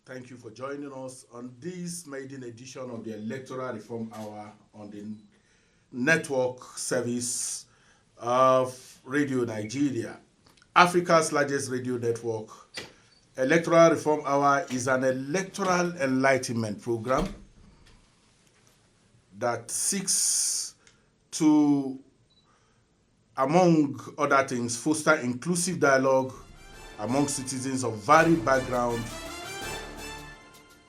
Thank you for joining us on this maiden edition of the Electoral Reform Hour on the network service of Radio Nigeria, Africa's largest radio network. Electoral Reform Hour is an electoral enlightenment program that seeks to, among other things, foster inclusive dialogue among citizens of varied backgrounds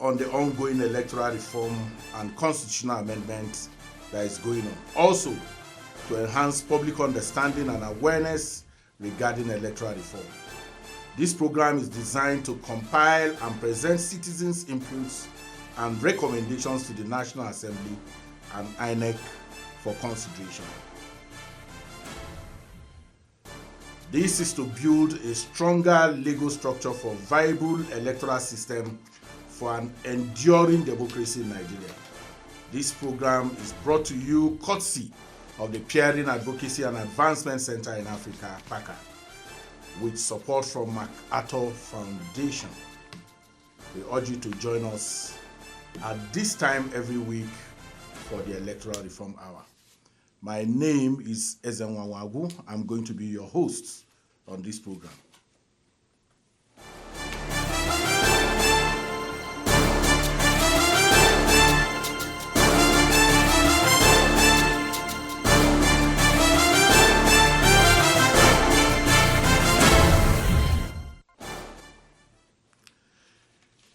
on the ongoing electoral reform and constitutional amendment that is going on. Also, to enhance public understanding and awareness regarding electoral reform. This program is designed to compile and present citizens' inputs and recommendations to the National Assembly and INEC for consideration. This is to build a stronger legal structure for viable electoral system for an enduring democracy in Nigeria. This program is brought to you courtesy of the Peering Advocacy and Advancement Center in Africa, PACA, with support from MacArthur Foundation. We urge you to join us at this time every week for the Electoral Reform Hour. My name is Ezenwawagu. I'm going to be your host on this program.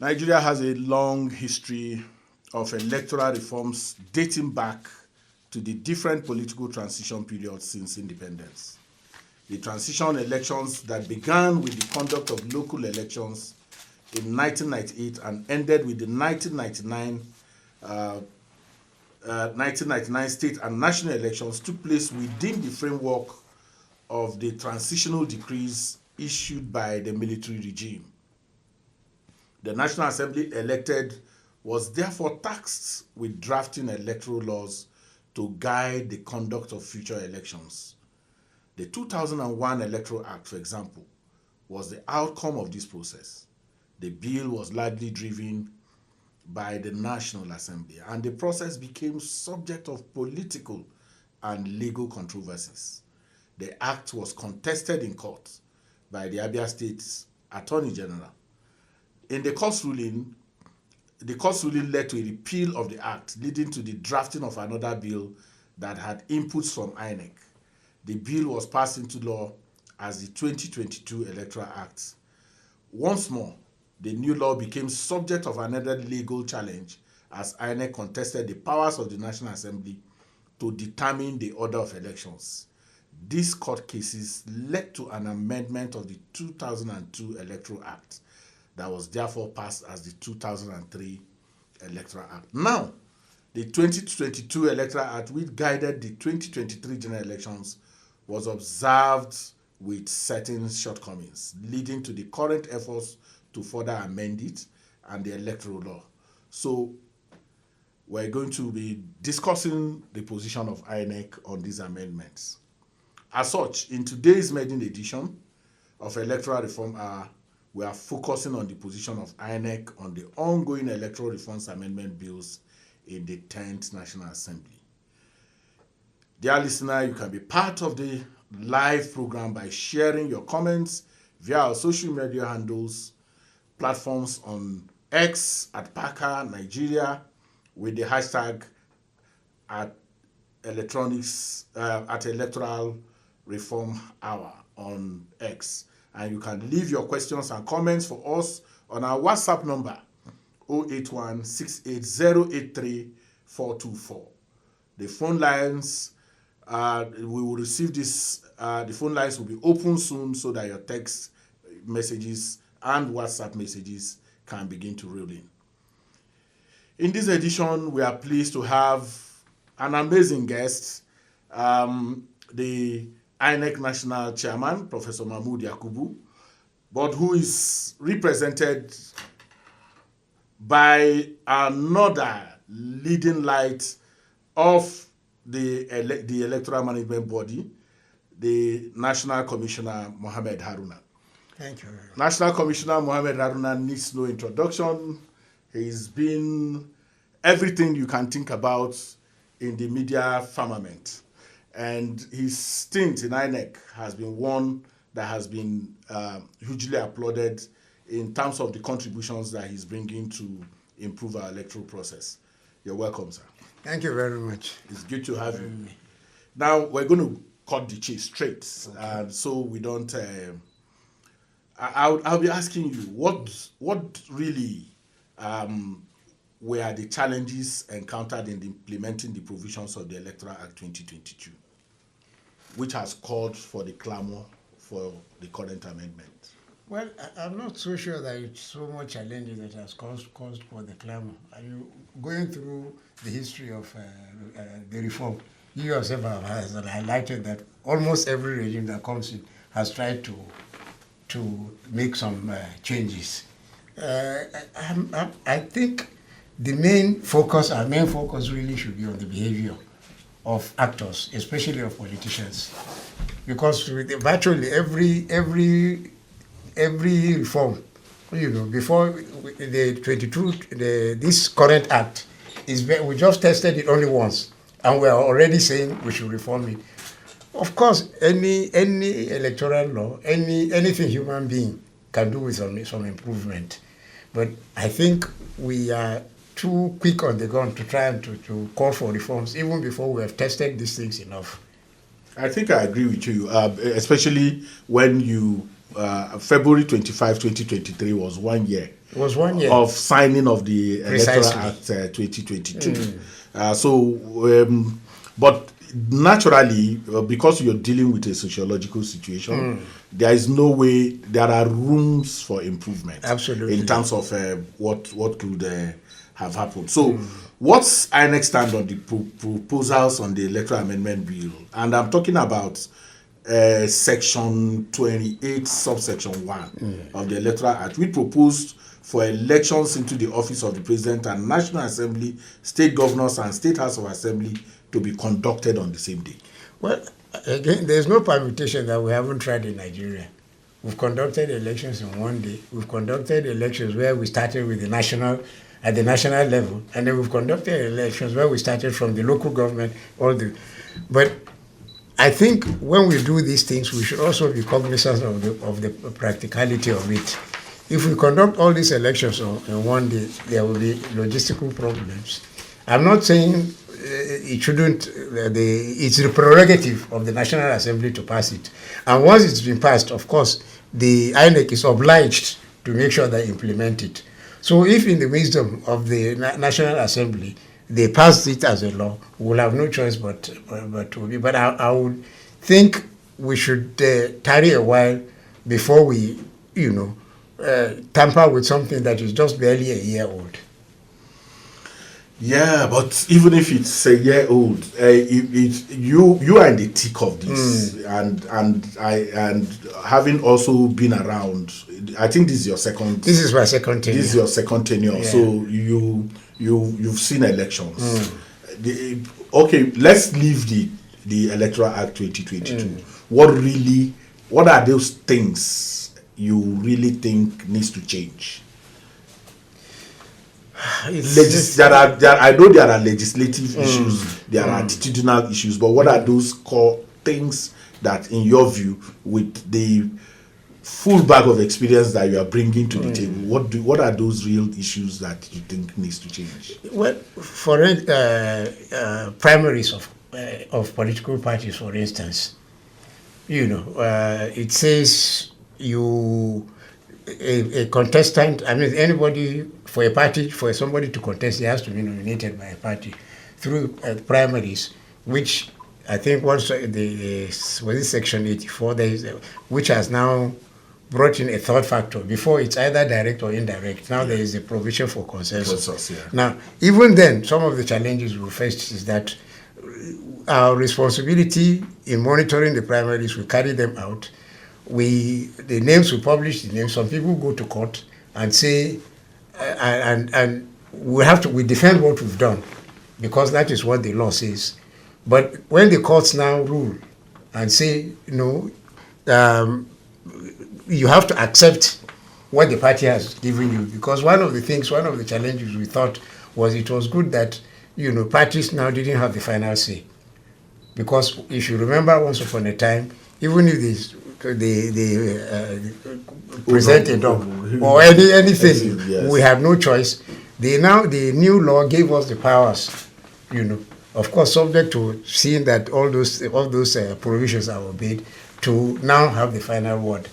Nigeria has a long history of electoral reforms dating back to the different political transition periods since independence. The transition elections that began with the conduct of local elections in 1998 and ended with the 1999 state and national elections took place within the framework of the transitional decrees issued by the military regime. The National Assembly elected was therefore tasked with drafting electoral laws to guide the conduct of future elections. The 2001 Electoral Act, for example, was the outcome of this process. The bill was largely driven by the National Assembly, and the process became subject of political and legal controversies. The act was contested in court by the Abia State's Attorney General. In the court's ruling led to a repeal of the act, leading to the drafting of another bill that had inputs from INEC. The bill was passed into law as the 2022 Electoral Act. Once more, the new law became subject of another legal challenge as INEC contested the powers of the National Assembly to determine the order of elections. These court cases led to an amendment of the 2002 Electoral Act that was therefore passed as the 2003 Electoral Act. Now, the 2022 Electoral Act, which guided the 2023 general elections, was observed with certain shortcomings, leading to the current efforts to further amend it and the electoral law. So, we're going to be discussing the position of INEC on these amendments. As such, in today's maiden edition of Electoral Reform Hour, we are focusing on the position of INEC on the ongoing electoral reforms amendment bills in the 10th National Assembly. Dear listener, you can be part of the live program by sharing your comments via our social media handles, platforms on X at PACA Nigeria with the hashtag at Electoral Reform Hour on X. And you can leave your questions and comments for us on our WhatsApp number 081-680-83424. The phone lines, we will receive this, the phone lines will be open soon so that your text messages and WhatsApp messages can begin to roll in. In this edition, we are pleased to have an amazing guest, the INEC National Chairman, Professor Mahmood Yakubu, but who is represented by another leading light of the Electoral Management Body, the National Commissioner, Mallam Haruna. Thank you. National Commissioner Mallam Haruna needs no introduction. He's been everything you can think about in the media firmament. And his stint in INEC has been one that has been hugely applauded in terms of the contributions that he's bringing to improve our electoral process. You're welcome, sir. Thank you very much. It's good to have you. Now, we're going to cut the chase straight, so we don't... I'll be asking you, what really were the challenges encountered in implementing the provisions of the Electoral Act 2022, which has called for the clamor for the current amendment? Well, I'm not so sure that it's so much challenges that has caused for the clamor. Are you going through the history of the reform? You yourself have highlighted that almost every regime that comes in has tried to make some changes. I think our main focus really should be on the behavior of actors, especially of politicians, because with virtually every reform, before the 22, this current act we just tested it only once, and we are already saying we should reform it. Of course, any electoral law, anything human being can do with some improvement, but I think we are too quick on the gun to try and to call for reforms even before we have tested these things enough. I think I agree with you, especially when you February 25, 2023 was 1 year. It was 1 year of signing of the Electoral Act 2022. But naturally, because you're dealing with a sociological situation, there is no way, there are rooms for improvement. Absolutely. In terms of what could have happened. So, what's INEC stand on the proposals on the Electoral Amendment Bill? And I'm talking about Section 28, subsection 1 of the Electoral Act. We proposed for elections into the office of the President and National Assembly, state governors and State House of Assembly to be conducted on the same day. Well, again, there's no permutation that we haven't tried in Nigeria. We've conducted elections in 1 day. We've conducted elections where we started with at the national level, and then we've conducted elections where we started from the local government, but I think when we do these things, we should also be cognizant of the practicality of it. If we conduct all these elections in 1 day, there will be logistical problems. I'm not saying it shouldn't, it's the prerogative of the National Assembly to pass it. And once it's been passed, of course, the INEC is obliged to make sure they implement it. So if in the wisdom of the National Assembly, they passed it as a law, we'll have no choice but to be. But I would think we should tarry a while before we, tamper with something that is just barely a year old. Yeah, but even if it's a year old, you are in the thick of this, and having also been around, I think this is your second. This is my second tenure. This is your second tenure, yeah. So you've seen elections. Okay, let's leave the Electoral Act 2022. What are those things you really think needs to change? I know there are legislative issues, there are attitudinal issues, but what are those core things that, in your view, with the full bag of experience that you are bringing to the table, what are those real issues that you think needs to change? Well, for primaries of political parties, for instance, it says a contestant, anybody, for a party, for somebody to contest, he has to be nominated by a party through primaries, which I think once Section 84, which has now brought in a third factor. Before, it's either direct or indirect. Now there is a provision for consensus. Now, even then, some of the challenges we faced is that our responsibility in monitoring the primaries, we carry them out. The names we publish, some people go to court and say, and we defend what we've done, because that is what the law says. But when the courts now rule and say, you have to accept what the party has given you, because one of the challenges we thought was it was good that parties now didn't have the final say, because if you remember, once upon a time, even if they present a dog or anything, yes, we had no choice. The new law gave us the powers, of course, subject to seeing that all those provisions are obeyed, to now have the final word,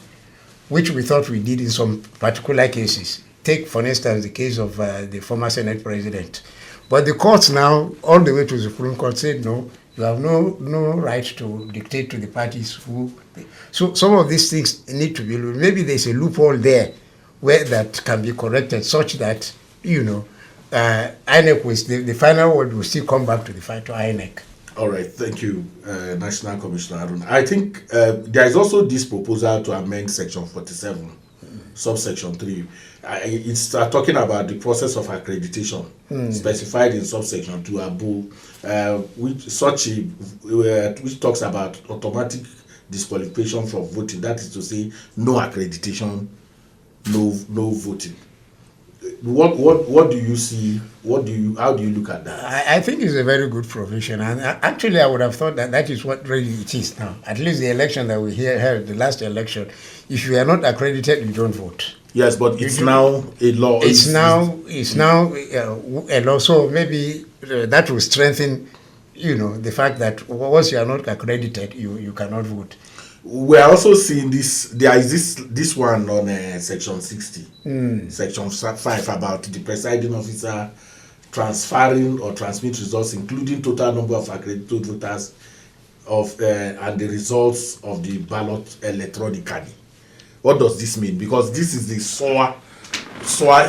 which we thought we did in some particular cases. Take, for instance, the case of the former Senate president. But the courts now, all the way to the Supreme Court, said no, you have no right to dictate to the parties who. So some of these things need to be. Maybe there's a loophole there where that can be corrected, such that INEC, the final word will still come back to INEC. All right, thank you, National Commissioner Haruna. I think there is also this proposal to amend Section 47, subsection 3. It's talking about the process of accreditation specified in subsection 2 above, which talks about automatic disqualification from voting. That is to say, no accreditation, no voting. What do you see? How do you look at that? I think it's a very good provision, and actually I would have thought that is what really it is now. At least the election that we held, the last election, if you are not accredited, you don't vote. Yes, but it's now a law. It's now a law. So maybe that will strengthen, the fact that once you are not accredited, you cannot vote. We are also seeing this. There is this one on Section 60, Section 5, about the presiding officer transferring or transmit results, including total number of accredited voters and the results of the ballot electronically. What does this mean? Because this is the SOA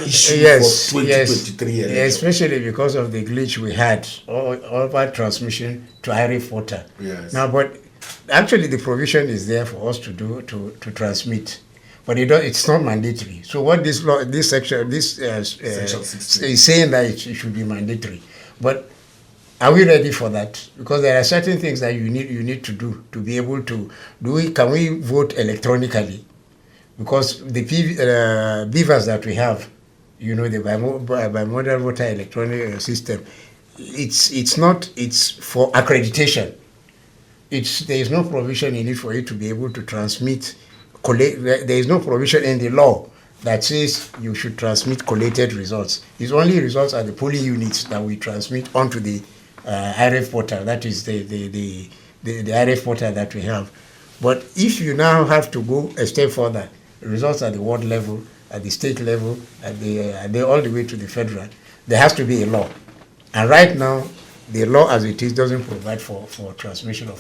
issue for 2023 election. Especially because of the glitch we had over transmission to IRIF voter. Yes. Now, but actually the provision is there for us to transmit, but it's not mandatory. So what this section is saying that it should be mandatory, but are we ready for that? Because there are certain things that you need to do to be able to can we vote electronically? Because the beavers that we have, the bimodal voter electronic system, it's for accreditation. There is no provision in it for you to be able to transmit. There is no provision in the law that says you should transmit collated results. It's only results at the polling units that we transmit onto the IRF portal. That is the IRF portal that we have. But if you now have to go a step further, results at the ward level, at the state level, all the way to the federal, there has to be a law. And right now, the law as it is doesn't provide for transmission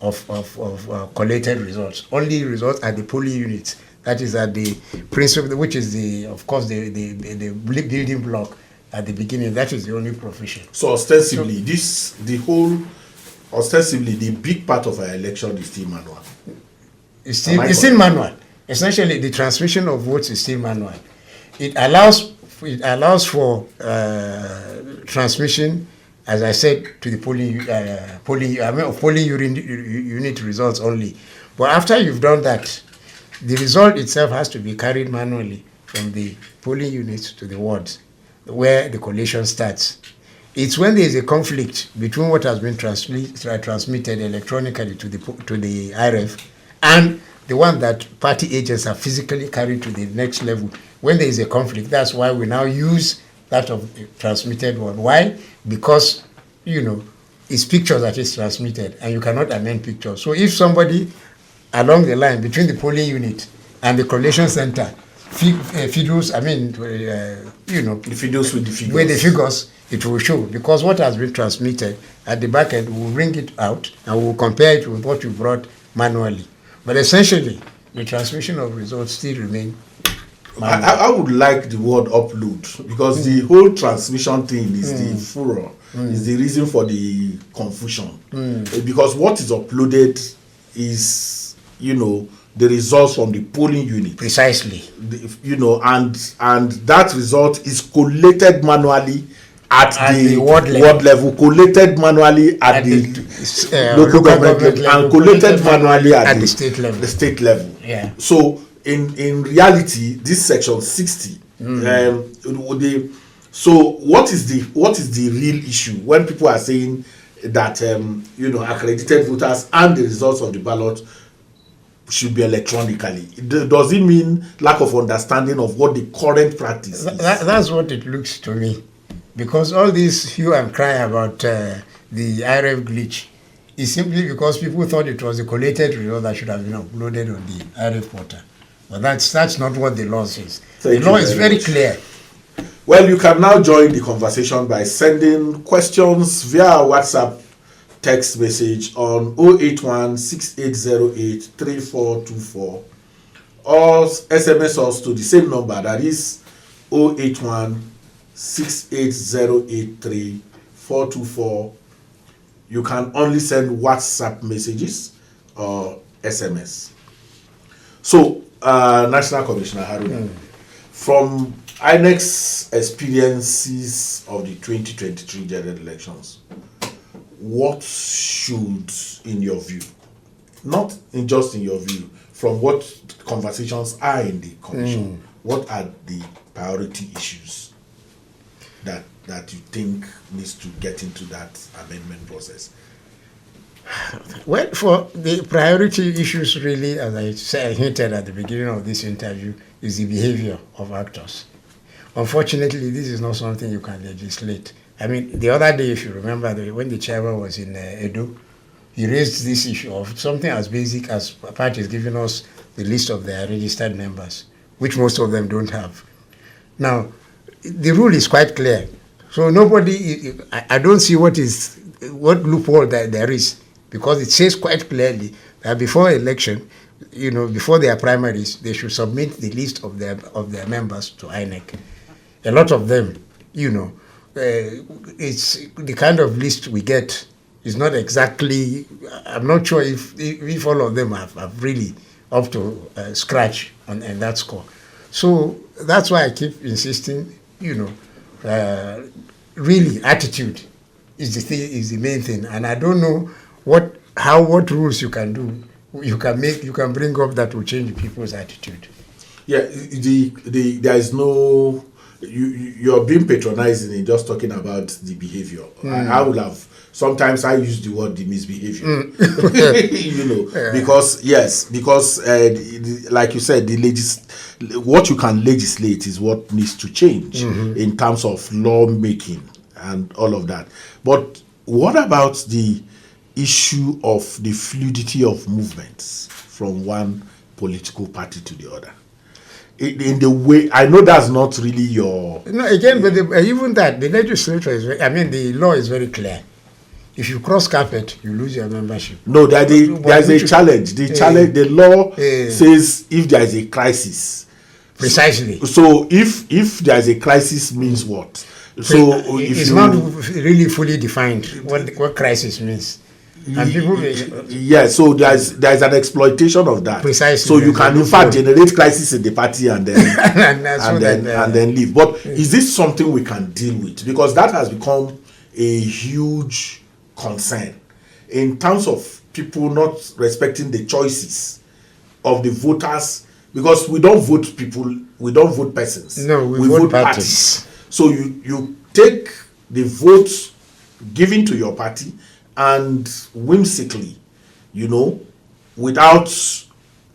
of collated results. Only results at the polling units. That is at the principal, which is the building block at the beginning. That is the only provision. So ostensibly, the big part of our election is still manual. It's still manual. Essentially, the transmission of votes is still manual. It allows for transmission, as I said, to the polling unit results only. But after you've done that, the result itself has to be carried manually from the polling units to the wards, where the collation starts. It's when there is a conflict between what has been transmitted electronically to the IRF and the one that party agents have physically carried to the next level. When there is a conflict, that's why we now use that of the transmitted one. Why? Because, it's pictures that is transmitted, and you cannot amend pictures. So if somebody along the line between the polling unit and the collation center fiddles, the fiddles with the figures, it will show, because what has been transmitted at the back end, we'll bring it out and we'll compare it with what you brought manually. But essentially, the transmission of results still remain manual. I would like the word upload, because the whole transmission thing is the furor, is the reason for the confusion. Because what is uploaded is, the results from the polling unit. Precisely. And that result is collated manually at the ward level, collated manually at the local government level, and collated manually at the state level. Yeah. So in reality, this section 60, so what is the real issue when people are saying that accredited voters and the results of the ballot should be electronically? Does it mean lack of understanding of what the current practice is? That's what it looks to me, because all this hue and cry about the IRF glitch is simply because people thought it was a collated result that should have been uploaded on the IRF portal. But that's not what the law says. The law is very clear. Well, you can now join the conversation by sending questions via WhatsApp text message on 081-6808-3424 or SMS us to the same number, that is 081-6808-3424. You can only send WhatsApp messages or SMS. So, National Commissioner Haruna, from INEC's experiences of the 2023 general elections, what should, in your view, not just in your view, from what conversations are in the commission, what are the priority issues that you think needs to get into that amendment process? Well, for the priority issues, really, as I hinted at the beginning of this interview, is the behavior of actors. Unfortunately, this is not something you can legislate. I mean, the other day, if you remember, when the chairman was in Edo, he raised this issue of something as basic as parties giving us the list of their registered members, which most of them don't have. Now, the rule is quite clear. So I don't see what loophole that there is, because it says quite clearly that before election, before their primaries, they should submit the list of their members to INEC. A lot of them, it's the kind of list we get is not exactly. I'm not sure if all of them have really up to scratch on that score. So that's why I keep insisting. Really, attitude is the main thing, and I don't know what rules you can do. You can bring up that will change people's attitude. Yeah, there is no. You're being patronizing in just talking about the behavior. I would have. Sometimes I use the word the misbehavior. Because like you said, what you can legislate is what needs to change in terms of law making and all of that. But what about the issue of the fluidity of movements from one political party to the other? In the way, I know that's not really your... No, again, but even that, the legislature is... the law is very clear. If you cross carpet, you lose your membership. No, there is a challenge. The law says if there is a crisis. Precisely. So if there is a crisis means what? So it's not really fully defined what crisis means. And people so there's an exploitation of that. Precisely. So you can in fact generate crisis in the party and then and then leave. But is this something we can deal with? Because that has become a huge concern in terms of people not respecting the choices of the voters, because we don't vote people, we don't vote persons. No, we vote parties. So you take the vote given to your party and whimsically, without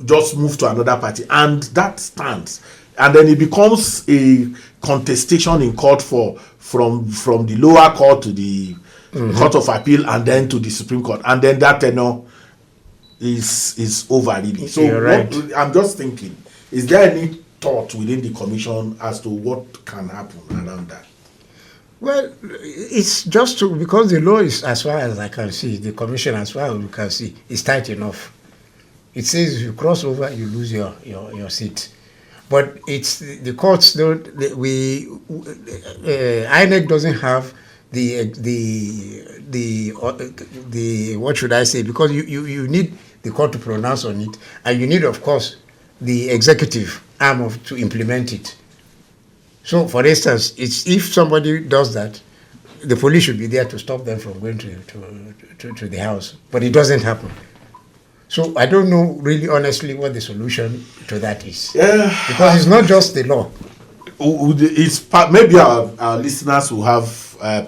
just move to another party, and that stands, and then it becomes a contestation in court from the lower court to the Court of Appeal and then to the Supreme Court, and then that tenure is over really. So right. I'm just thinking, is there any thought within the commission as to what can happen around that? Well, it's just because the law is, as far as I can see, the commission, as far as we can see, is tight enough. It says if you cross over, you lose your seat. But it's the courts don't. INEC doesn't have the what should I say? Because you need the court to pronounce on it, and you need, of course, the executive arm to implement it. So, for instance, if somebody does that, the police should be there to stop them from going to the house. But it doesn't happen. So I don't know really honestly what the solution to that is. Yeah. Because it's not just the law. It's maybe our listeners will have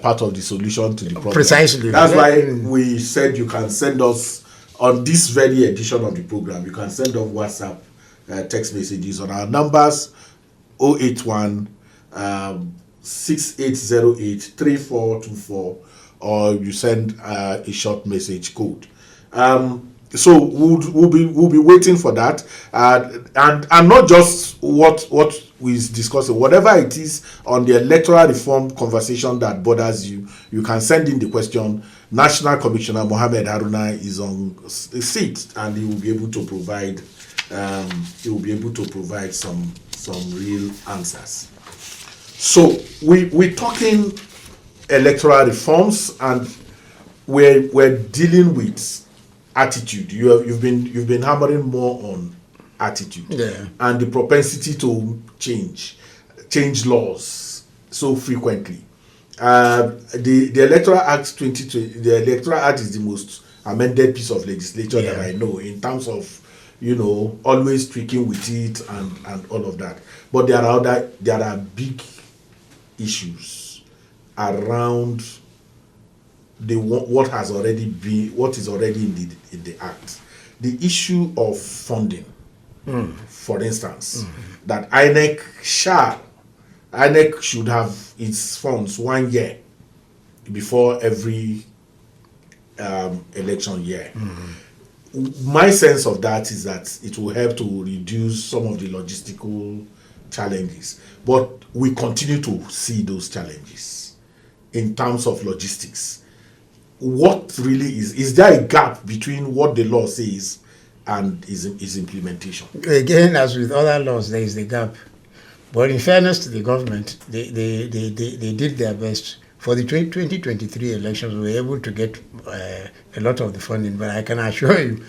part of the solution to the problem. Precisely. That's why we said you can send us on this very edition of the program. You can send us WhatsApp text messages on our numbers 081 6808 3424, or you send a short message code. So we'll be waiting for that, and not just what we discussing, whatever it is on the electoral reform conversation that bothers you, you can send in the question. National Commissioner Mallam Haruna is on a seat, and he will be able to provide some real answers. So we're talking electoral reforms, and we're dealing with attitude. You've been hammering more on attitude, and the propensity to change laws so frequently. The Electoral Act 2020, the Electoral Act is the most amended piece of legislation that I know, in terms of always tweaking with it and all of that. But there are big issues around what is already in the act. The issue of funding, for instance, that INEC should have its funds 1 year before every election year. My sense of that is that it will help to reduce some of the logistical challenges, but we continue to see those challenges in terms of logistics. What really is there a gap between what the law says and its implementation? Again, as with other laws, there is the gap. But in fairness to the government, they did their best. For the 2023 elections, we were able to get a lot of the funding. But I can assure you,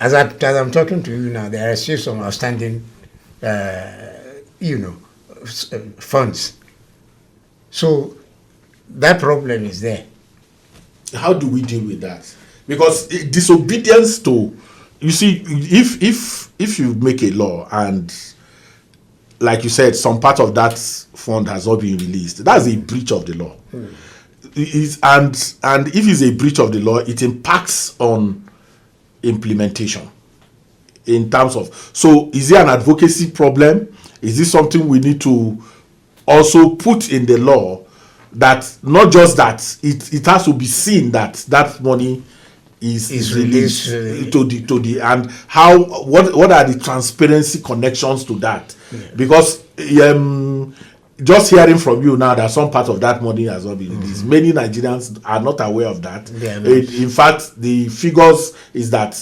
as I'm talking to you now, there are still some outstanding, funds. So that problem is there. How do we deal with that? Because disobedience to, you see, if you make a law and, like you said, some part of that fund has not been released, that's a breach of the law. And if it's a breach of the law, it impacts on implementation in terms of, so is there an advocacy problem? Is this something we need to also put in the law, that not just that it has to be seen that money is released to the and how what are the transparency connections to that? Because just hearing from you now that some part of that money has not been released, many Nigerians are not aware of that. In fact, the figures is that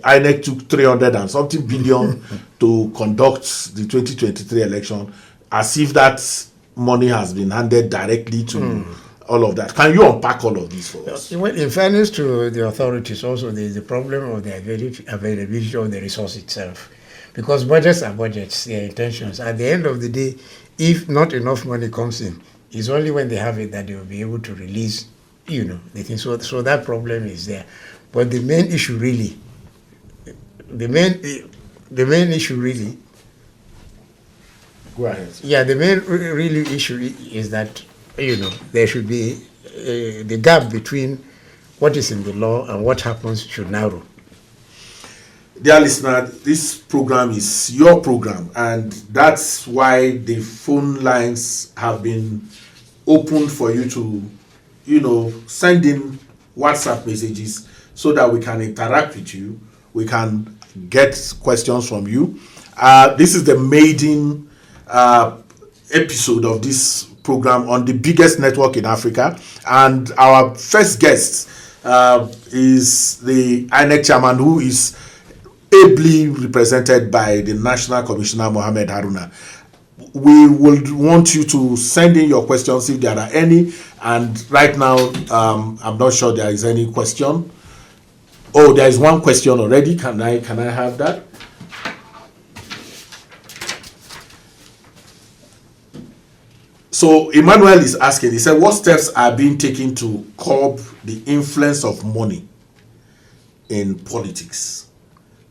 INEC took 300 and something billion to conduct the 2023 election, as if that money has been handed directly to all of that. Can you unpack all of this for us? Well, in fairness to the authorities, also there is the problem of the availability of the resource itself. Because budgets are budgets, their intentions. At the end of the day, if not enough money comes in, it's only when they have it that they will be able to release, the thing. So that problem is there. But the main issue really, Go ahead. Yeah, the main really issue is that, there should be the gap between what is in the law and what happens should narrow. Dear listener, this program is your program, and that's why the phone lines have been opened for you to, send in WhatsApp messages so that we can interact with you. We can get questions from you. This is the maiden episode of this program on the biggest network in Africa, and our first guest is the INEC chairman, who is ably represented by the National Commissioner Mallam Haruna. We would want you to send in your questions if there are any, and right now I'm not sure there is any question. Oh, there is one question already. Can I have that? So Emmanuel is asking, he said, what steps are being taken to curb the influence of money in politics?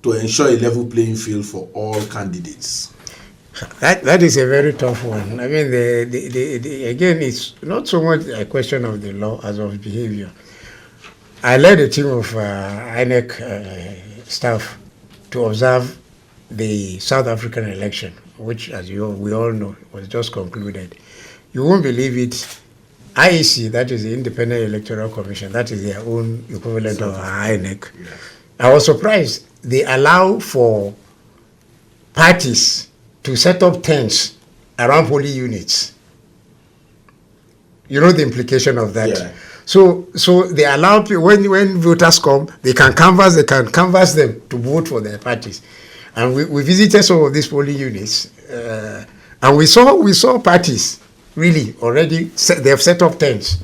to ensure a level playing field for all candidates? That is a very tough one. I mean, again, it's not so much a question of the law as of behavior. I led a team of INEC staff to observe the South African election, which, as we all know, was just concluded. You won't believe it. IEC, that is the Independent Electoral Commission, that is their own equivalent of INEC. Yeah. I was surprised. They allow for parties to set up tents around polling units. You know the implication of that. Yeah. So they allow people, when voters come, they can canvass them to vote for their parties. And we visited some of these polling units, and we saw parties really already they have set up tents.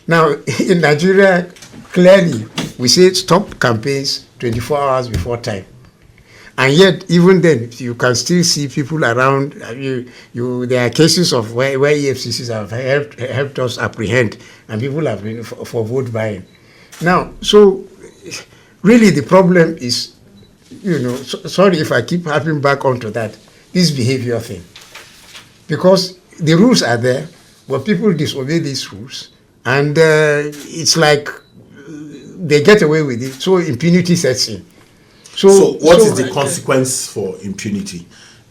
Now in Nigeria, clearly we say stop campaigns 24 hours before time. And yet, even then, you can still see people around. There are cases of where EFCCs have helped us apprehend, and people have been for vote buying. Now, so really the problem is, sorry if I keep harping back onto that, this behavior thing. Because the rules are there, but people disobey these rules, and it's like they get away with it, so impunity sets in. So what is the consequence for impunity?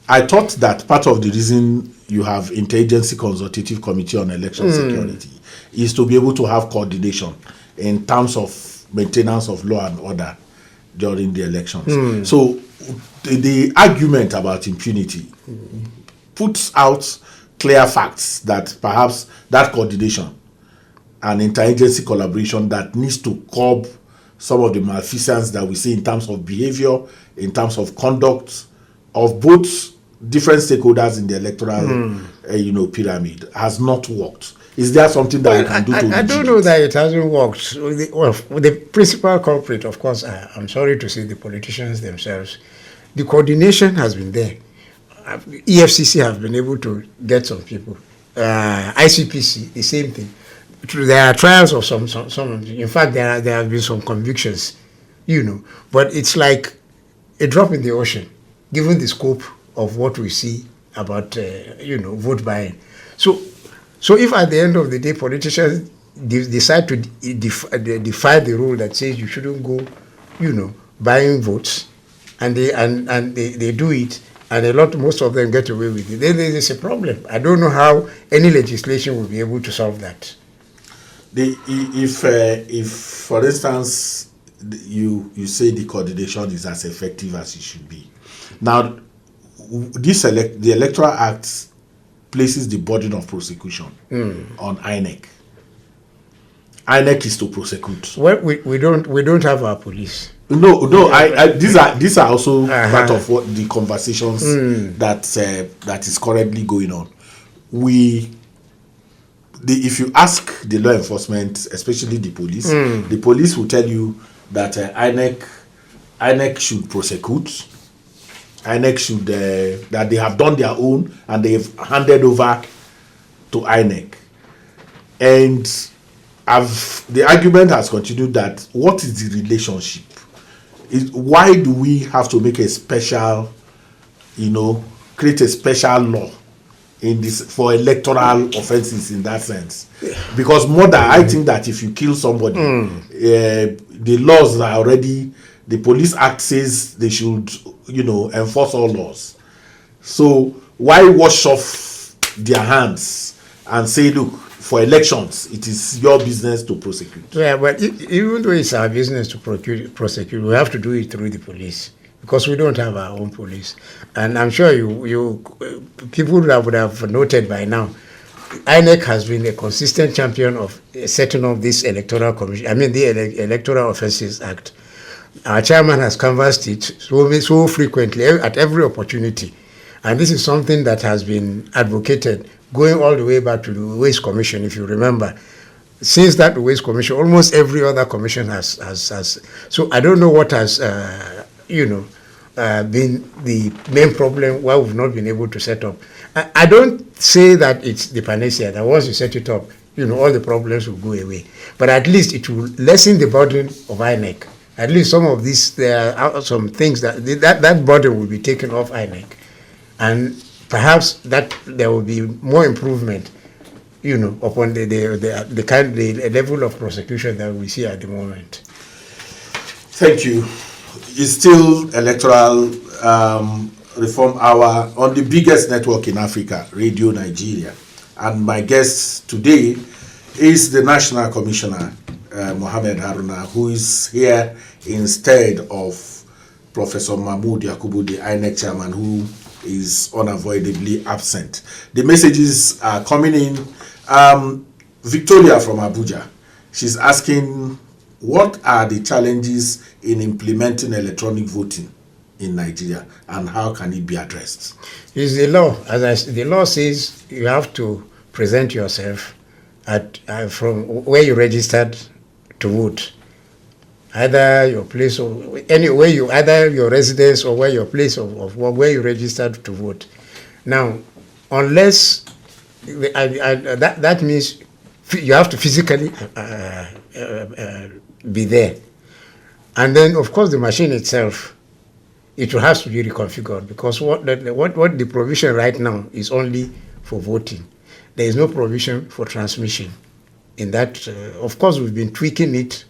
I thought that part of the reason you have Interagency Consultative Committee on Election Security is to be able to have coordination in terms of maintenance of law and order during the elections. So the argument about impunity puts out clear facts that perhaps that coordination and interagency collaboration that needs to curb some of the malfeasance that we see in terms of behavior, in terms of conduct of both different stakeholders in the electoral pyramid has not worked. Is there something that we can do to I don't know that it hasn't worked. The principal culprit, of course, I'm sorry to say the politicians themselves. The coordination has been there. EFCC have been able to get some people. ICPC, the same thing. There are trials of some. In fact, there have been some convictions, But it's like a drop in the ocean, given the scope of what we see about, vote buying. So if at the end of the day politicians decide to defy the rule that says you shouldn't go, buying votes, and they do it, and most of them get away with it, then there's a problem. I don't know how any legislation will be able to solve that. If for instance you say the coordination is as effective as it should be, now the Electoral Act places the burden of prosecution on INEC. INEC is to prosecute. Well, we don't have our police. No. These are also part of what the conversations that is currently going on. If you ask the law enforcement, especially the police will tell you that INEC should prosecute. INEC should that they have done their own and they've handed over to INEC. And the argument has continued that what is the relationship? Why do we have to make a special, create a special law in this for electoral offenses in that sense? Because I think that if you kill somebody, the laws are already, the Police Act says they should, enforce all laws. So why wash off their hands and say, look, for elections, it is your business to prosecute? Yeah, but even though it's our business to prosecute, we have to do it through the police, because we don't have our own police. And I'm sure you people that would have noted by now, INEC has been a consistent champion of setting up this electoral commission. I mean, the Electoral Offences Act. Our chairman has canvassed it so frequently at every opportunity, and this is something that has been advocated going all the way back to the Waste Commission, if you remember. Since that Waste Commission, almost every other commission has. So I don't know what has been the main problem why we've not been able to set up. I don't say that it's the panacea, that once you set it up, all the problems will go away. But at least it will lessen the burden of INEC at least some of these, there are some things that burden will be taken off INEC, and perhaps that there will be more improvement, upon the level of prosecution that we see at the moment. Thank you. It's still Electoral Reform Hour on the biggest network in Africa, Radio Nigeria. And my guest today is the National Commissioner, Mallam Haruna, who is here instead of Professor Mahmood Yakubu, the INEC chairman, who is unavoidably absent. The messages are coming in. Victoria from Abuja, she's asking, what are the challenges in implementing electronic voting in Nigeria, and how can it be addressed? It's the law. The law says you have to present yourself from where you registered to vote, either your place or either your residence or where your place of work, where you registered to vote. Now, unless that means you have to physically be there, and then of course the machine itself, it will have to be reconfigured, because what the provision right now is only for voting. There is no provision for transmission. In that, of course, we've been tweaking it.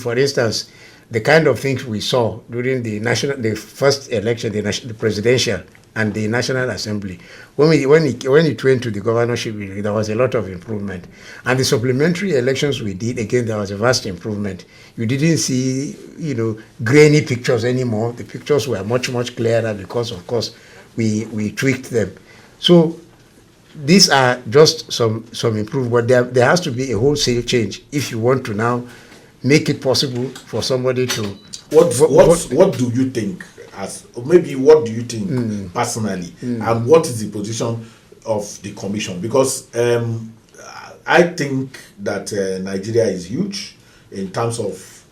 For instance, the kind of things we saw during the first election, the presidential and the National Assembly. When it went to the governorship, there was a lot of improvement. And the supplementary elections we did, again, there was a vast improvement. You didn't see, grainy pictures anymore. The pictures were much, much clearer because, of course, we tweaked them. So these are just some improvement. There has to be a wholesale change if you want to now make it possible for somebody to... What do you think? What do you think personally, and what is the position of the commission? Because I think that Nigeria is huge in terms of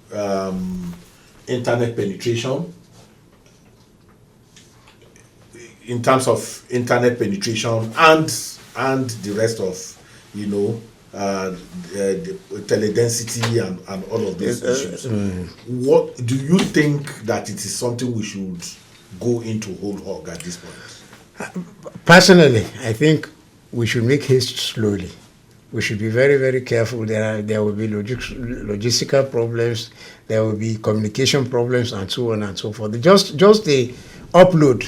internet penetration. And the rest of, the teledensity and all of these issues. What do you think that it is something we should go into whole hog at this point? Personally, I think we should make haste slowly. We should be very, very careful. There will be logistical problems, there will be communication problems, and so on and so forth. Just the upload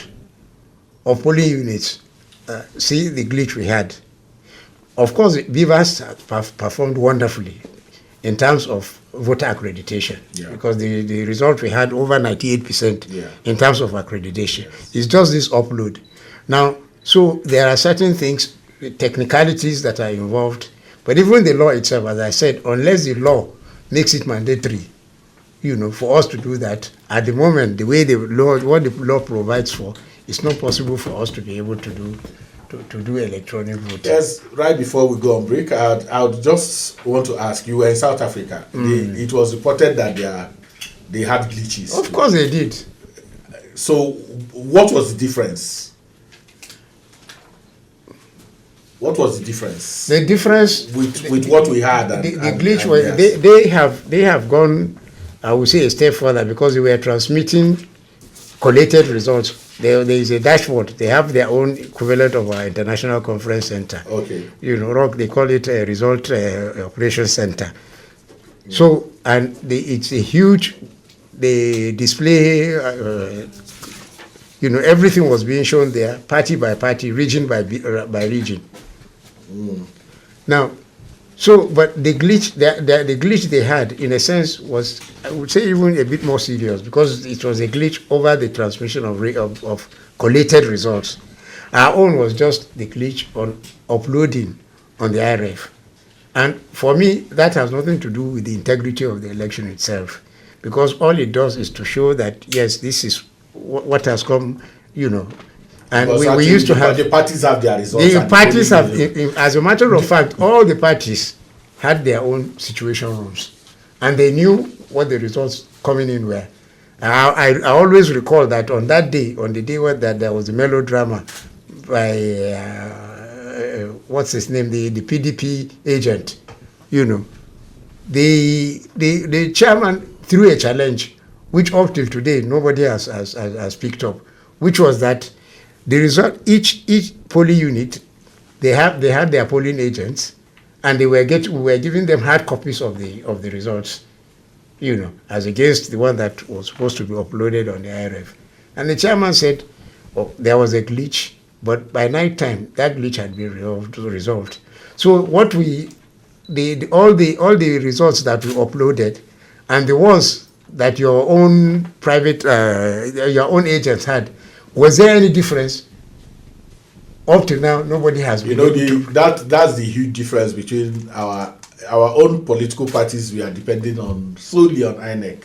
of polling units. See the glitch we had. Of course, Beavers have performed wonderfully in terms of voter accreditation, because the result we had over 98% in terms of accreditation. It's just this upload. Now, so there are certain things, technicalities that are involved, but even the law itself, as I said, unless the law makes it mandatory, for us to do that, at the moment, the way what the law provides for, it's not possible for us to be able to do electronic voting. Yes, right before we go on break, I would just want to ask, you were in South Africa. It was reported that they had glitches. Of course they did. So what was the difference? What was the difference? The difference with what we had and the glitch was they have gone, I would say, a step further, because they were transmitting collated results. There is a dashboard. They have their own equivalent of our International Conference Center. Okay. They call it a Result Operation Center. So, and it's a huge, the display, everything was being shown there, party by party, region by region. Now, so, but the glitch they had, in a sense, was, I would say, even a bit more serious, because it was a glitch over the transmission of collated results. Our own was just the glitch on uploading on the IRF. And for me, that has nothing to do with the integrity of the election itself, because all it does is to show that, yes, this is what has come, And we used to have... The parties have their results. The parties have, as a matter of fact, all the parties had their own situation rooms. And they knew what the results coming in were. I always recall that on that day, on the day where there was a melodrama by, what's his name, the PDP agent, the chairman threw a challenge, which up till today nobody has picked up, which was that the result, each polling unit, they had their polling agents, and we were giving them hard copies of the results, as against the one that was supposed to be uploaded on the IRF. And the chairman said, oh, there was a glitch, but by night time that glitch had been resolved. So what all the results that we uploaded, and the ones that your own private your own agents had, was there any difference? Up till now, nobody has been that's the huge difference between our own political parties. We are depending on solely on INEC.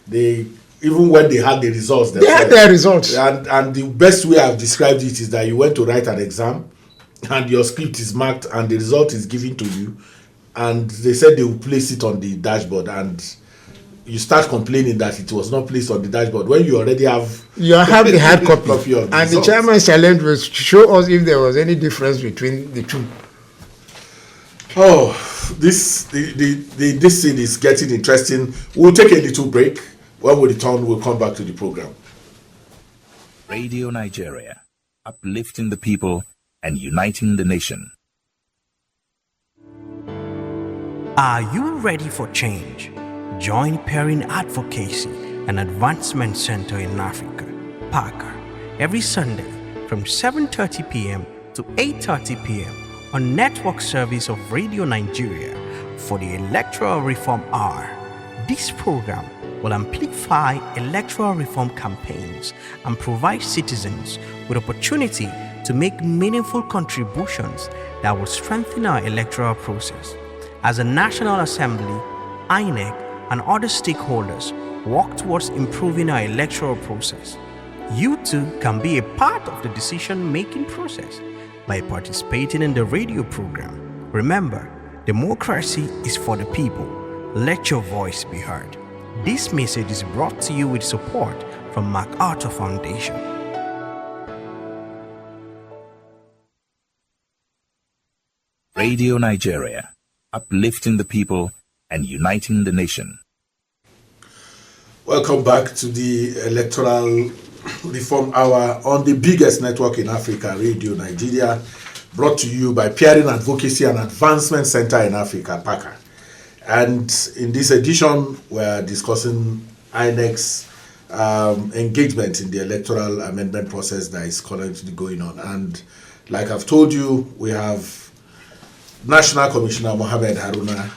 They, even when they had the results, they had their results. And the best way I've described it is that you went to write an exam, and your script is marked, and the result is given to you, and they said they will place it on the dashboard, and you start complaining that it was not placed on the dashboard when you already have the hard copy of the and results. The chairman's challenge was to show us if there was any difference between the two. Oh, this thing is getting interesting. We'll take a little break. When we return, we'll come back to the program. Radio Nigeria, uplifting the people and uniting the nation. Are you ready for change? Join Perrin Advocacy and Advancement Center in Africa, PACA, every Sunday from 7:30 p.m. to 8:30 p.m. on network service of Radio Nigeria for the Electoral Reform Hour. This program will amplify electoral reform campaigns and provide citizens with opportunity to make meaningful contributions that will strengthen our electoral process. As a National Assembly, INEC, and other stakeholders work towards improving our electoral process, you too can be a part of the decision-making process by participating in the radio program. Remember, democracy is for the people. Let your voice be heard. This message is brought to you with support from MacArthur Foundation. Radio Nigeria, uplifting the people and uniting the nation. Welcome back to the Electoral Reform Hour on the biggest network in Africa, Radio Nigeria, brought to you by Perrin Advocacy and Advancement Center in Africa, PACA. And in this edition, we're discussing INEC's engagement in the electoral amendment process that is currently going on. And like I've told you, we have National Commissioner Mallam Haruna,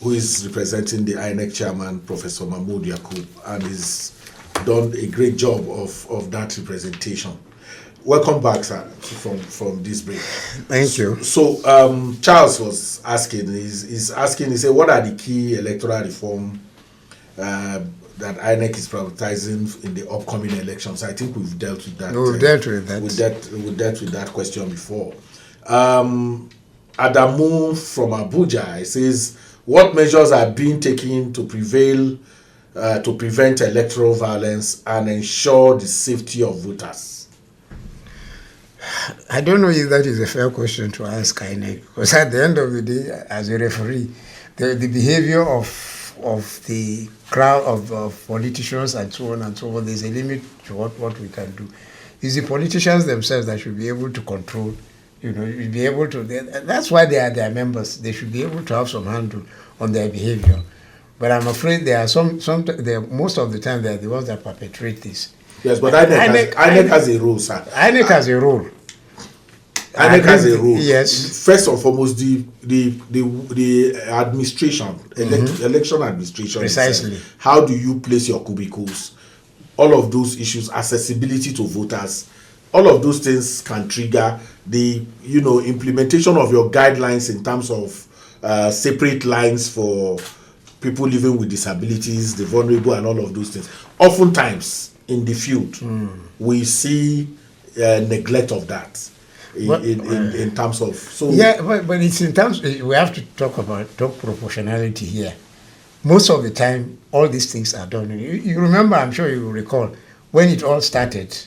who is representing the INEC chairman, Professor Mahmood Yakubu, and he's done a great job of that representation. Welcome back, sir, from this break. Thank you. So Charles was asking, he said, what are the key electoral reform that INEC is prioritizing in the upcoming elections? I think we've dealt with that. We've dealt with that. We dealt with that question before. Adamu from Abuja says, what measures are being taken to prevent electoral violence and ensure the safety of voters? I don't know if that is a fair question to ask INEC, because at the end of the day, as a referee, the behavior of the crowd of politicians and so on, there's a limit to what we can do. It's the politicians themselves that should be able to control. Be able to. That's why they are their members. They should be able to have some handle on their behavior. But I'm afraid there are most of the time they are the ones that perpetrate this. Yes, but INEC has a role, sir. INEC has a role. INEC has a role. Yes. First and foremost, the administration, election administration. Precisely. How do you place your cubicles? All of those issues, accessibility to voters, all of those things can trigger the implementation of your guidelines in terms of separate lines for people living with disabilities, the vulnerable, and all of those things. Oftentimes in the field, we see neglect of that in terms of but it's in terms, we have to talk proportionality here. Most of the time, all these things are done. You remember, I'm sure you will recall, when it all started,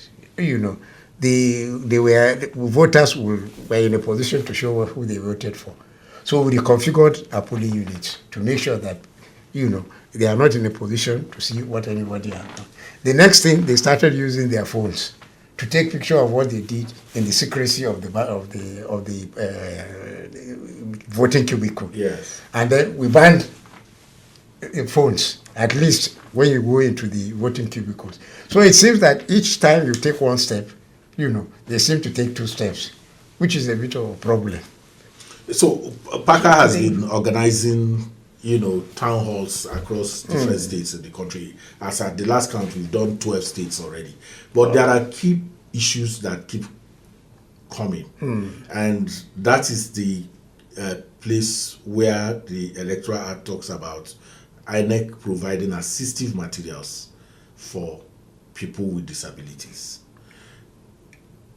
voters were in a position to show who they voted for. So we reconfigured our polling units to make sure that they are not in a position to see what anybody has done. The next thing, they started using their phones to take picture of what they did in the secrecy of the voting cubicle. Yes. And then we banned phones, at least when you go into the voting cubicles. So it seems that each time you take one step, they seem to take two steps, which is a bit of a problem. So Parker has been organizing, town halls across different states in the country. As at the last count, we've done 12 states already. But there are key issues that keep coming. And that is the place where the Electoral Act talks about INEC providing assistive materials for people with disabilities.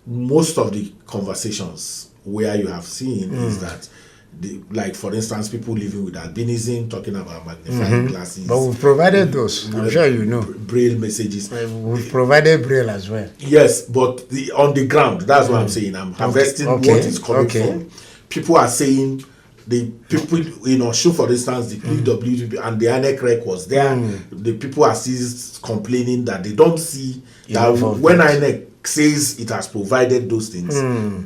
Most of the conversations where you have seen is that, like for instance, people living with albinism, talking about magnifying glasses. But we've provided those, I'm sure you know. Braille messages. We've provided Braille as well. Yes, but on the ground, that's what I'm saying. I'm harvesting what is coming from. People are saying, the people, show for instance, the PWP and the INEC rec was there. The people are still complaining that they don't see that when INEC says it has provided those things,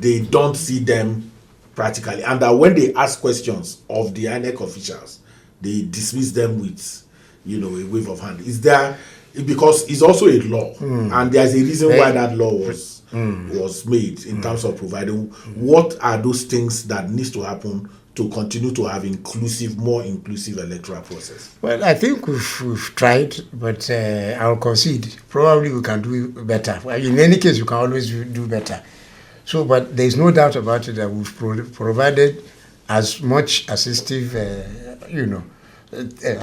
they don't see them practically, and that when they ask questions of the INEC officials, they dismiss them with, a wave of hand. Is there, because it's also a law, and there's a reason why that law was made in terms of providing. What are those things that needs to happen to continue to have more inclusive electoral process? Well, I think we've tried, but I'll concede. Probably we can do better. In any case, you can always do better. So, but there's no doubt about it that we've provided as much assistive,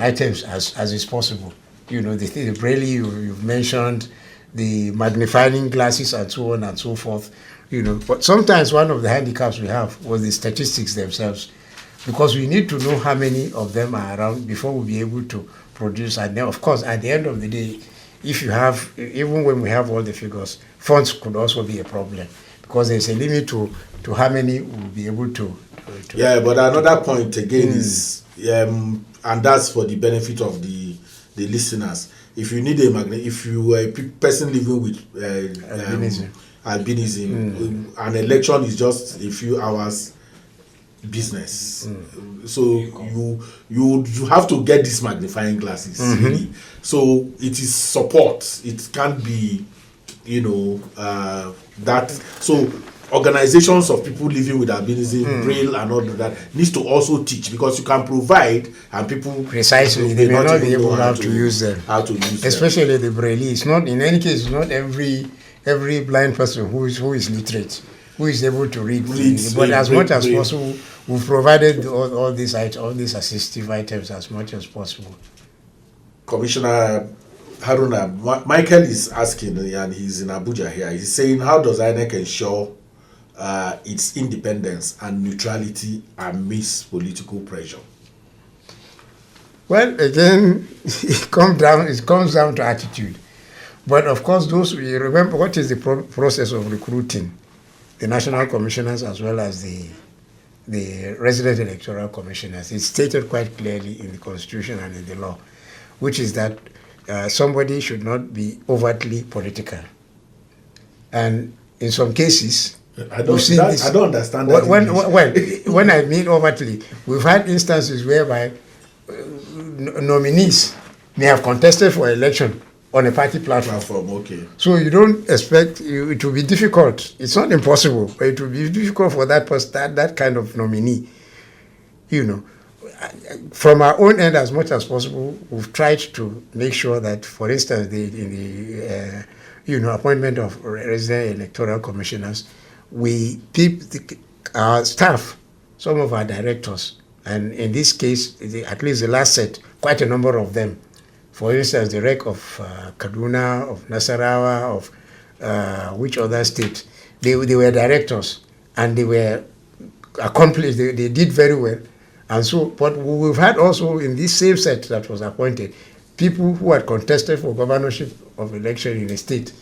items as is possible. The Braille you've mentioned, the magnifying glasses and so on and so forth. But sometimes one of the handicaps we have was the statistics themselves, because we need to know how many of them are around before we'll be able to produce. And then, of course, at the end of the day, if you have, even when we have all the figures, funds could also be a problem, because there's a limit to how many we'll be able to. Yeah, but another point again is, and that's for the benefit of the listeners. If you need if you are a person living with albinism, an election is just a few hours business. So you have to get these magnifying glasses. Really. So it is support. It can't be, that. So organizations of people living with albinism, Braille and all of that needs to also teach, because you can provide and people precisely they may not be able to use them. How to use especially them. The Braille. It's not, in any case, it's not every blind person who is literate, who is able to read. But as much as possible, we've provided all these assistive items as much as possible. Commissioner Haruna, Michael is asking, and he's in Abuja here. He's saying, how does INEC ensure its independence and neutrality amidst political pressure? Well, again, it comes down to attitude. But of course, you remember what is the process of recruiting the national commissioners as well as the resident electoral commissioners. It's stated quite clearly in the Constitution and in the law, which is that somebody should not be overtly political. And in some cases, I don't understand that. When I mean overtly, we've had instances whereby nominees may have contested for election on a party platform. Okay. So you don't expect it will be difficult. It's not impossible, but it will be difficult for that person, that kind of nominee. From our own end, as much as possible, we've tried to make sure that, for instance, in the appointment of resident electoral commissioners, we keep our staff, some of our directors, and in this case, at least the last set, quite a number of them. For instance, the rec of Kaduna, of Nasarawa, of which other state, they were directors, and they were accomplished. They did very well. And so, but we've had also in this same set that was appointed, people who had contested for governorship of election in a state,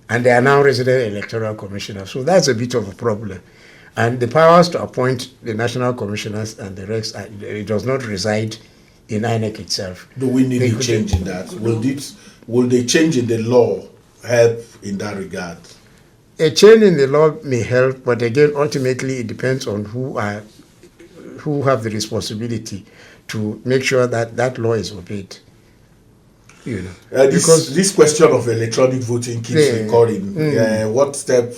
and they are now resident electoral commissioners. So that's a bit of a problem. And the powers to appoint the national commissioners and the recs, it does not reside in INEC itself. Do we need a change in that? Will the change in the law help in that regard? A change in the law may help, but again, ultimately, it depends on who have the responsibility to make sure that that law is obeyed. You know, because this question of electronic voting keeps recurring. What step,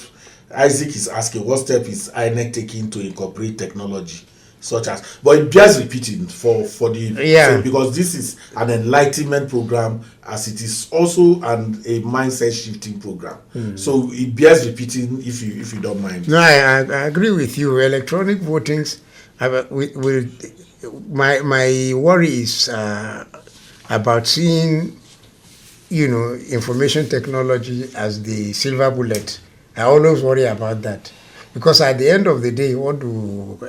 Isaac is asking, what step is INEC taking to incorporate technology such as, but it bears repeating for the so because this is an enlightenment program as it is also a mindset shifting program. So it bears repeating if you don't mind. No, I agree with you. Electronic voting, my worry is about seeing, you know, information technology as the silver bullet. I always worry about that. Because at the end of the day, what do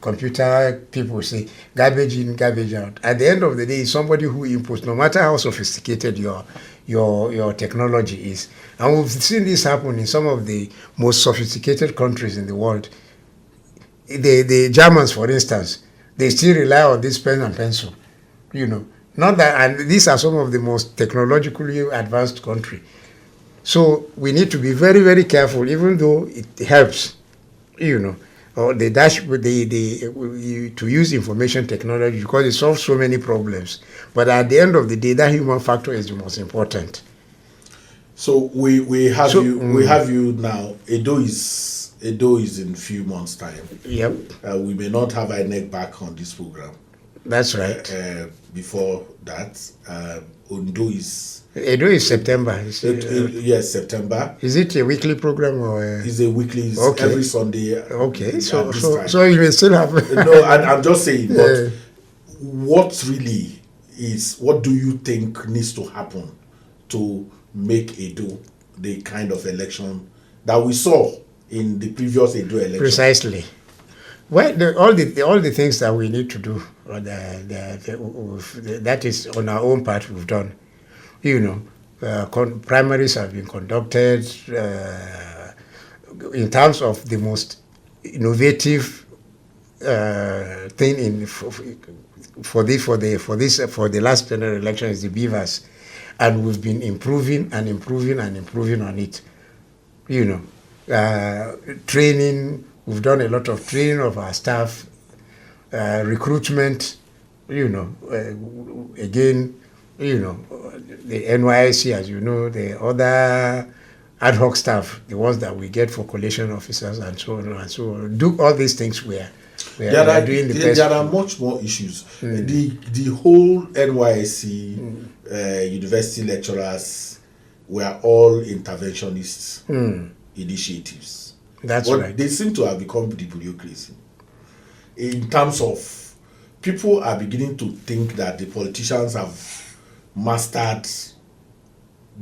computer people say? Garbage in, garbage out. At the end of the day, somebody who inputs, no matter how sophisticated your technology is. And we've seen this happen in some of the most sophisticated countries in the world. The Germans, for instance, they still rely on this pen and pencil, you know. Not that, and these are some of the most technologically advanced countries. So we need to be very, very careful, even though it helps, you know, or to use information technology because it solves so many problems. But at the end of the day, that human factor is the most important. So we have you now. Edo is in few months' time. Yep. We may not have INEC back on this program. That's right. Before that, Ondo is. Edo is September. Yes, September. Is it a weekly program or? It's a weekly. Okay. Every Sunday. Okay, so you will still have. No, I'm just saying. But what really is? What do you think needs to happen to make Edo the kind of election that we saw in the previous Edo election? Precisely. Well, all the things that we need to do, that is on our own part, we've done. You know, primaries have been conducted in terms of the most innovative thing for the last general election is the beavers, and we've been improving on it. You know, training. We've done a lot of training of our staff, recruitment. You know, again. You know, the NYC, as you know, the other ad hoc staff, the ones that we get for collation officers and so on and so on. Do all these things we are doing the best. There are much more issues. The whole NYC university lecturers were all interventionist initiatives. That's right. They seem to have become the bureaucracy. In terms of, people are beginning to think that the politicians have mastered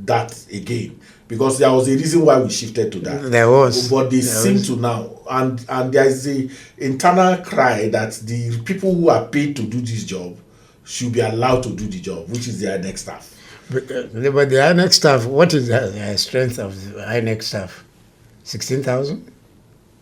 that again, because there was a reason why we shifted to that. There was, but they seem to now, and there is a internal cry that the people who are paid to do this job should be allowed to do the job, which is the INEC staff. But the INEC staff, what is the strength of the INEC staff? 16,000,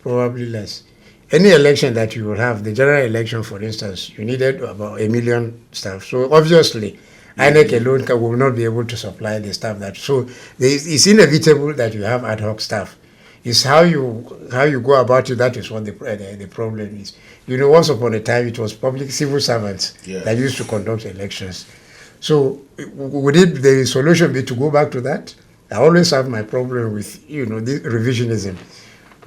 probably less. Any election that you will have, the general election, for instance, you needed about 1 million staff. So obviously, INEC alone will not be able to supply the staff that. So it's inevitable that you have ad hoc staff. It's how you go about it. That is what the problem is. You know, once upon a time, it was public civil servants that used to conduct elections. So would the solution be to go back to that? I always have my problem with, you know, this revisionism.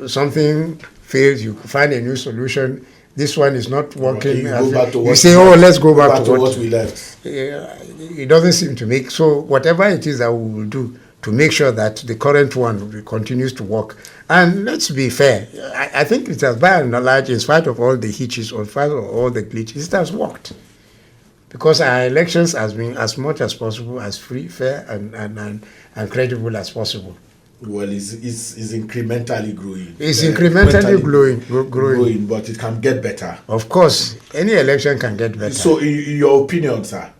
Something fails, you find a new solution. This one is not working. You say, let's go back to what we left. It doesn't seem to make. So whatever it is that we will do to make sure that the current one continues to work. And let's be fair. I think it has, by and large, in spite of all the hitches, in spite of all the glitches, it has worked. Because our elections has been as much as possible as free, fair, and credible as possible. Well, it's incrementally growing. It's incrementally growing, but it can get better. Of course, any election can get better. So, in your opinion, sir,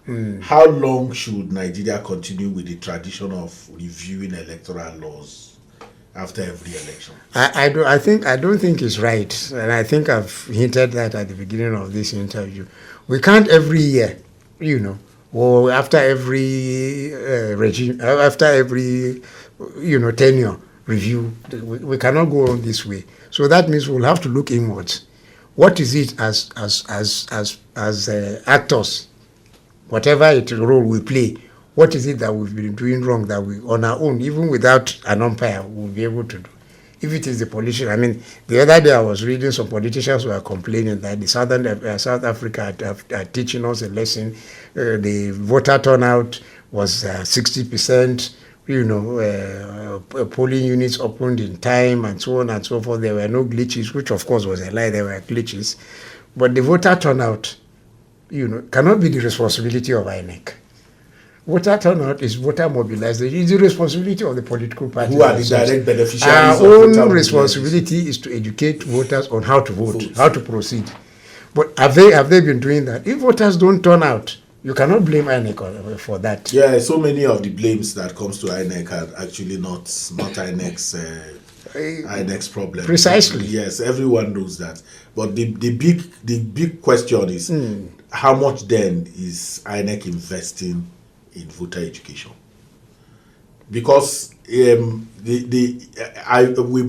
how long should Nigeria continue with the tradition of reviewing electoral laws after every election? I don't think it's right, and I think I've hinted that at the beginning of this interview. We can't every year or after every regime, after every, tenure review. We cannot go on this way. So that means we'll have to look inwards. What is it as actors, whatever role we play, what is it that we've been doing wrong that we, on our own, even without an umpire, will be able to do? If it is the politician, I mean, the other day I was reading some politicians who are complaining that the South Africa are teaching us a lesson. The voter turnout was 60%. Polling units opened in time and so on and so forth. There were no glitches, which of course was a lie. There were glitches, but the voter turnout, cannot be the responsibility of INEC. Voter turnout is voter mobilization. It's the responsibility of the political parties. Who are the direct beneficiaries? Our own responsibility is to educate voters on how to vote, how to proceed. But have they been doing that? If voters don't turn out, you cannot blame INEC for that. Yeah, so many of the blames that comes to INEC are actually not INEC's problem. Precisely. Yes, everyone knows that. But the big question is how much then is INEC investing in voter education? Because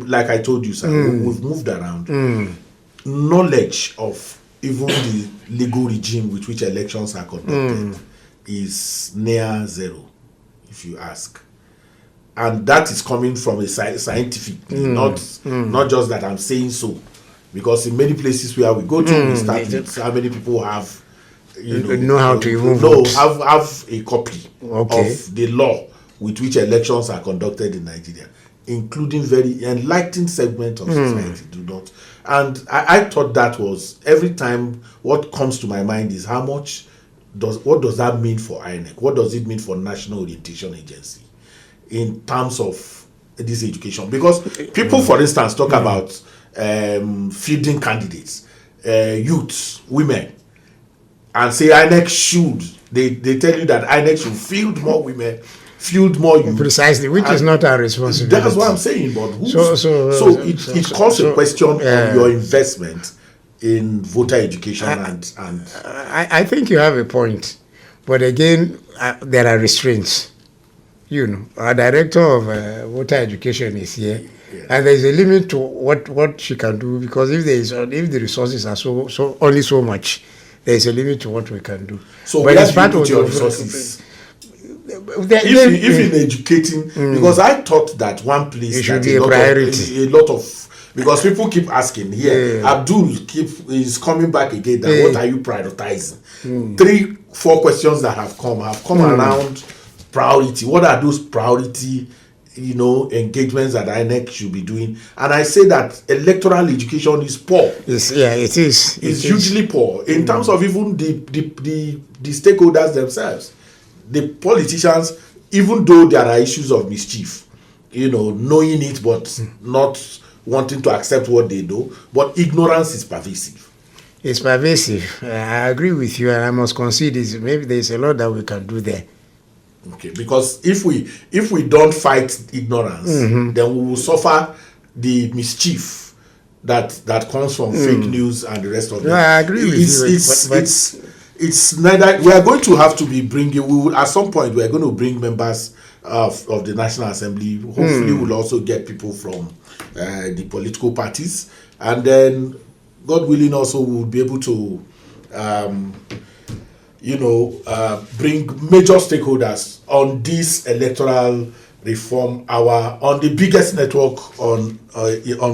like I told you, sir, we've moved around. Knowledge of even the legal regime with which elections are conducted is near zero, if you ask. And that is coming from a scientific, not just that I'm saying so. Because in many places where we go to, we start with how many people have, know how to even vote. Have a copy of the law with which elections are conducted in Nigeria, including very enlightened segment of society do not. And I thought that was, every time what comes to my mind is what does that mean for INEC? What does it mean for National Orientation Agency in terms of this education? Because people, for instance, talk about fielding candidates, youths, women, and say INEC should. They tell you that INEC should field more women, field more youth. Precisely, which is not our responsibility. That's what I'm saying. But it calls a question on your investment in voter education and I think you have a point, but again, there are restraints. Our director of voter education is here, and there is a limit to what she can do, because if the resources are so only so much, there is a limit to what we can do. So where do you put your resources? If in educating, because I thought that one place it should be a priority. A lot of, because people keep asking here. Abdul is coming back again. That what are you prioritizing? 3-4 questions that have come around priority. What are those priority engagements that INEC should be doing? And I say that electoral education is poor. Yes, it is. It's hugely poor in terms of even the stakeholders themselves. The politicians, even though there are issues of mischief, knowing it but not wanting to accept what they know, but ignorance is pervasive. It's pervasive. I agree with you, and I must concede maybe there's a lot that we can do there. Okay, because if we don't fight ignorance, then we will suffer the mischief that comes from fake news and the rest of it. I agree with you. It's neither. We are going to have to be bringing. We will, at some point, we are going to bring members of the National Assembly. Hopefully, we'll also get people from the political parties, and then, God willing, also we'll be able to, bring major stakeholders on this Electoral Reform Hour on the biggest network on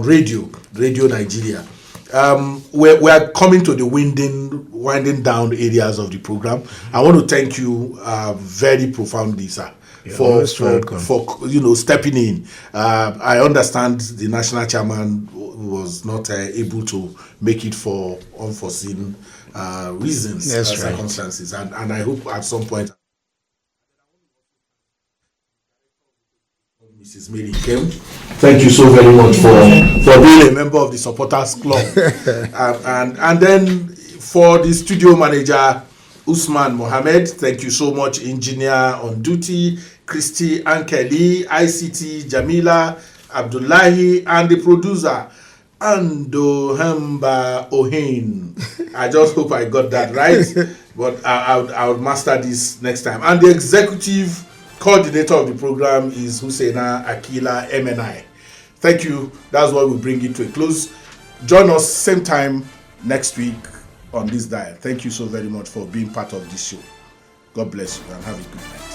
Radio Nigeria. We are coming to the winding down areas of the program. I want to thank you very profoundly, sir, for stepping in. I understand the national chairman was not able to make it for unforeseen reasons, circumstances, and I hope at some point Mrs. Mary came. Thank you so very much for being a member of the supporters club. and then for the studio manager, Usman Mohammed, thank you so much. Engineer on duty, Christy Ankeli, ICT, Jamila, Abdullahi, and the producer, Ando Hemba Ohin. I just hope I got that right, but I'll master this next time. And the executive coordinator of the program is Husaina Akila MNI. Thank you. That's why we bring it to a close. Join us same time next week on this dial. Thank you so very much for being part of this show. God bless you and have a good night.